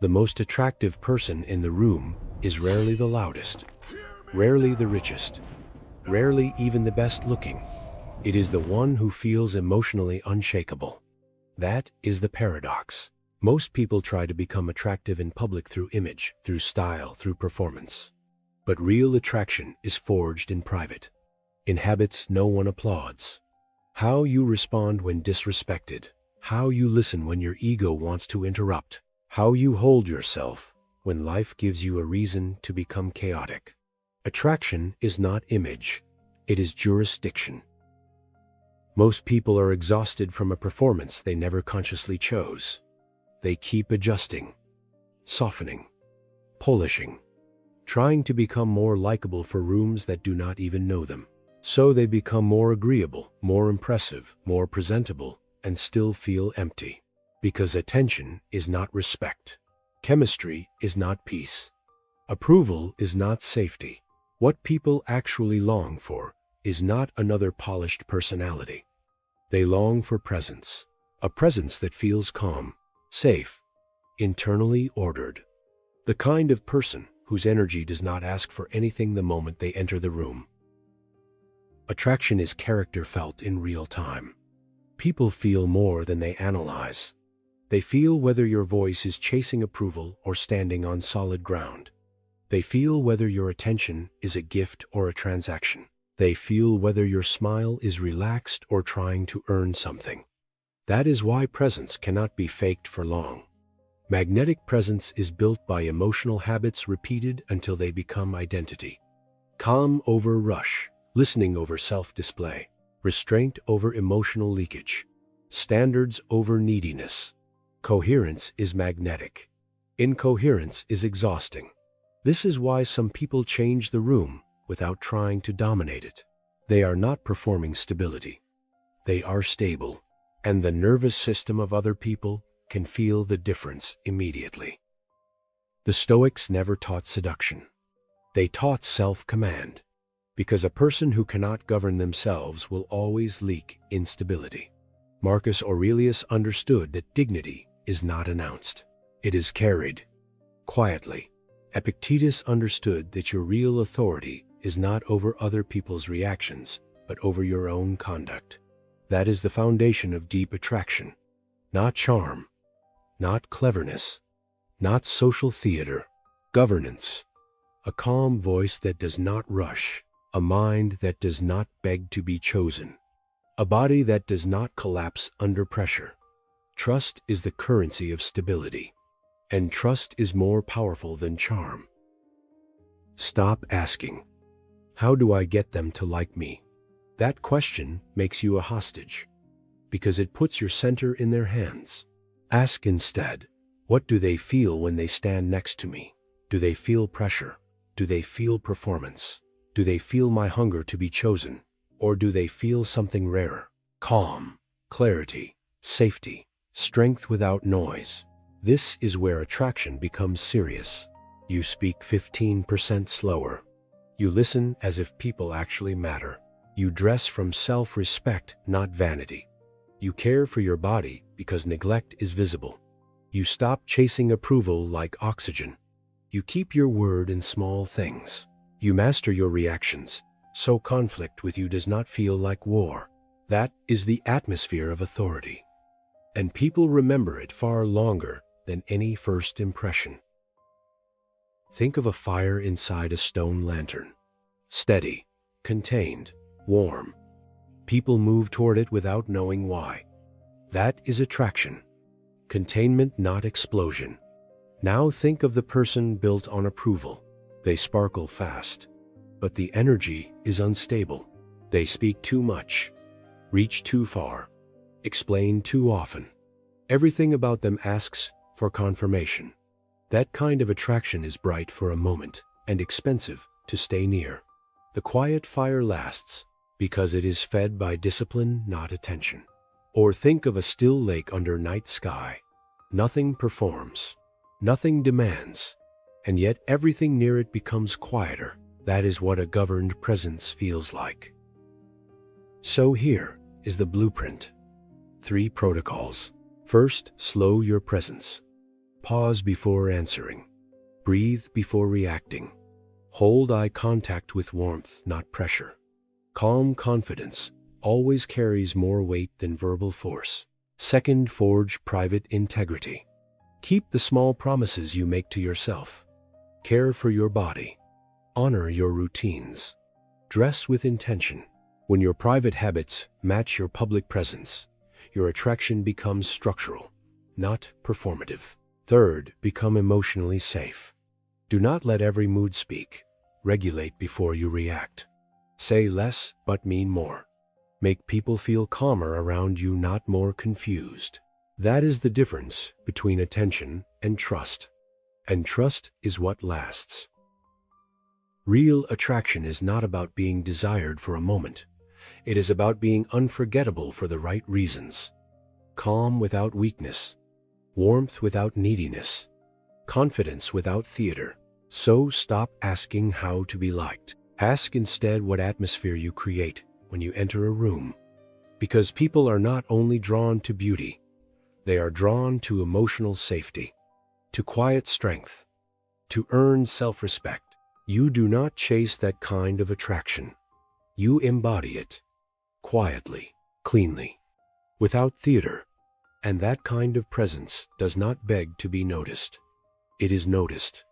The most attractive person in the room is rarely the loudest, rarely the richest, rarely even the best looking. It is the one who feels emotionally unshakable. That is the paradox. Most people try to become attractive in public through image, through style, through performance. But real attraction is forged in private, in habits no one applauds. How you respond when disrespected, how you listen when your ego wants to interrupt, how you hold yourself when life gives you a reason to become chaotic. Attraction is not image, it is jurisdiction. Most people are exhausted from a performance they never consciously chose. They keep adjusting, softening, polishing, trying to become more likable for rooms that do not even know them. So they become more agreeable, more impressive, more presentable, and still feel empty. Because attention is not respect. Chemistry is not peace. Approval is not safety. What people actually long for is not another polished personality. They long for presence, a presence that feels calm, safe, internally ordered. The kind of person whose energy does not ask for anything the moment they enter the room. Attraction is character felt in real time. People feel more than they analyze. They feel whether your voice is chasing approval or standing on solid ground. They feel whether your attention is a gift or a transaction. They feel whether your smile is relaxed or trying to earn something. That is why presence cannot be faked for long. Magnetic presence is built by emotional habits repeated until they become identity. Calm over rush, listening over self-display, restraint over emotional leakage, standards over neediness. Coherence is magnetic. Incoherence is exhausting. This is why some people change the room without trying to dominate it. They are not performing stability. They are stable, and the nervous system of other people can feel the difference immediately. The Stoics never taught seduction. They taught self-command, because a person who cannot govern themselves will always leak instability. Marcus Aurelius understood that dignity is not announced. It is carried quietly. Epictetus understood that your real authority is not over other people's reactions, but over your own conduct. That is the foundation of deep attraction. Not charm, not cleverness, not social theater. Governance. A calm voice that does not rush, a mind that does not beg to be chosen, a body that does not collapse under pressure. Trust is the currency of stability, and trust is more powerful than charm. Stop asking, "How do I get them to like me?" That question makes you a hostage, because it puts your center in their hands. Ask instead, what do they feel when they stand next to me? Do they feel pressure? Do they feel performance? Do they feel my hunger to be chosen? Or do they feel something rarer? Calm, clarity, safety, strength without noise. This is where attraction becomes serious. You speak 15% slower. You listen as if people actually matter. You dress from self-respect, not vanity. You care for your body because neglect is visible. You stop chasing approval like oxygen. You keep your word in small things. You master your reactions, so conflict with you does not feel like war. That is the atmosphere of authority. And people remember it far longer than any first impression. Think of a fire inside a stone lantern. Steady, contained, warm. People move toward it without knowing why. That is attraction. Containment, not explosion. Now think of the person built on approval. They sparkle fast, but the energy is unstable. They speak too much, reach too far, explain too often. Everything about them asks for confirmation. That kind of attraction is bright for a moment and expensive to stay near. The quiet fire lasts because it is fed by discipline, not attention. Or think of a still lake under night sky. Nothing performs, nothing demands, and yet everything near it becomes quieter. That is what a governed presence feels like. So here is the blueprint. 3 protocols. First, slow your presence. Pause before answering. Breathe before reacting. Hold eye contact with warmth, not pressure. Calm confidence always carries more weight than verbal force. Second, forge private integrity. Keep the small promises you make to yourself. Care for your body. Honor your routines. Dress with intention. When your private habits match your public presence, your attraction becomes structural, not performative. Third, become emotionally safe. Do not let every mood speak. Regulate before you react. Say less but mean more. Make people feel calmer around you, not more confused. That is the difference between attention and trust. And trust is what lasts. Real attraction is not about being desired for a moment. It is about being unforgettable for the right reasons. Calm without weakness. Warmth without neediness. Confidence without theater. So stop asking how to be liked. Ask instead what atmosphere you create when you enter a room. Because people are not only drawn to beauty, they are drawn to emotional safety, to quiet strength, to earn self-respect. You do not chase that kind of attraction. You embody it, quietly, cleanly, without theater. And that kind of presence does not beg to be noticed. It is noticed.